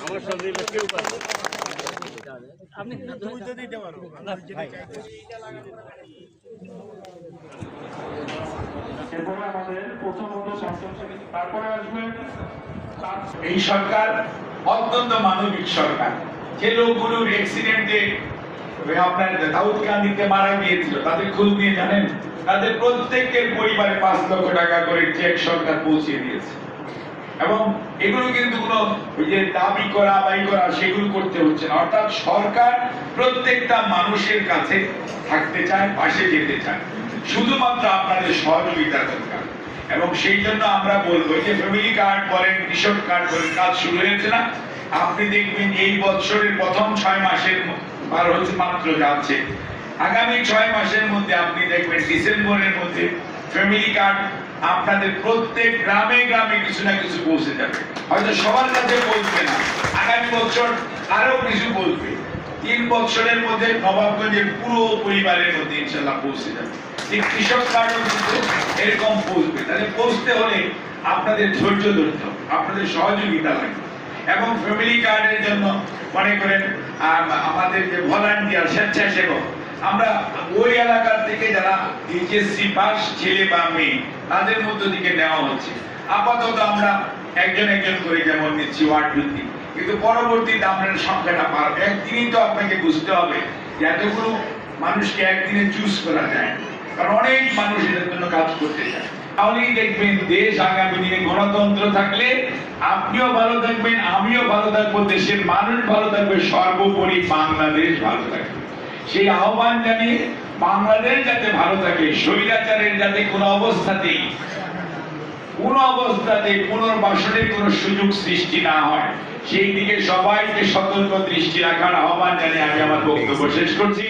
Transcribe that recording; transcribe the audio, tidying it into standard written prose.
আমার সঙ্গে কেউ আপনি দিতে পারো এরপরে আমাদের প্রথমত তারপরে আসবে এই সরকার অত্যন্ত মানবিক সরকার। যে লোকগুলো অ্যাক্সিডেন্টে আপনার দাউদ কান্দিতে মারা গিয়েছিল তাদের খোঁজ নিয়ে জানেন, তাদের প্রত্যেকের পরিবারে 5 লক্ষ টাকা করে চেক সরকার পৌঁছে দিয়েছে। এবং এগুলো কিন্তু কোনো ওই যে দাবি করা বাই করা সেগুলো করতে হচ্ছে না। অর্থাৎ সরকার প্রত্যেকটা মানুষের কাছে থাকতে চায়, পাশে যেতে চায়, শুধুমাত্র আপনাদের সহযোগিতা দরকার। এবং সেই জন্য আমরা বলবো যে ফ্যামিলি কার্ড বলেন, কৃষক কার্ড বলেন, কাজ শুরু হয়েছে না? আপনি দেখবেন এই বছরের প্রথম 6 মাসের পার হচ্ছে মাত্র যাচ্ছে, আগামী 6 মাসের মধ্যে আপনি দেখবেন ডিসেম্বরের মধ্যে ফ্যামিলি কার্ড আপনাদের প্রত্যেক গ্রামে গ্রামে কিছু না কিছু পৌঁছে যাবে। হয়তো সবার কাছে পৌঁছবে না, আগামী বছর আরো কিছু পৌঁছবে। 3 বছরের মধ্যে নবাবগঞ্জের পুরো পরিবারের মধ্যে ইনশাল্লাহ পৌঁছে যাবে। এই কৃষক কার্ডও কিন্তু এরকম পৌঁছবে। তাহলে পৌঁছতে হলে আপনাদের ধৈর্য ধরতে হবে, আপনাদের সহযোগিতা লাগবে। এবং ফ্যামিলি কার্ডের জন্য মনে করেন আমাদের যে ভলান্টিয়ার স্বেচ্ছাসেবক, আমরা ওই এলাকার থেকে যারা এইচএসসি পাস ছেলে বা মেয়ে তাদের মধ্য থেকে নেওয়া হচ্ছে। আপাতত আমরা একজন একজন করে যেমন নিচ্ছি ওয়ার্ড ভিত্তিক, কিন্তু পরবর্তীতে আপনার সংখ্যাটা বাড়বে। একদিনই তো আপনাকে বুঝতে হবে যে এতগুলো মানুষকে একদিনে চুজ করা যায়, কারণ অনেক মানুষ এর জন্য কাজ করতে চায়। তাহলেই দেখবেন দেশ আগামী দিনে গণতন্ত্র থাকলে আপনিও ভালো থাকবেন, আমিও ভালো থাকবো, দেশের মানুষ ভালো থাকবে, সর্বোপরি বাংলাদেশ ভালো থাকবে। সেই আহ্বান জানিয়ে বাংলাদেশ যাতে ভালো থাকে, স্বৈরাচারের যাতে কোনো অবস্থাতেই পুনর্বাসনের কোনো সুযোগ সৃষ্টি না হয়, সেই দিকে সবাইকে সতর্ক দৃষ্টি রাখার আহ্বান জানিয়ে আমি আমার বক্তব্য শেষ করছি।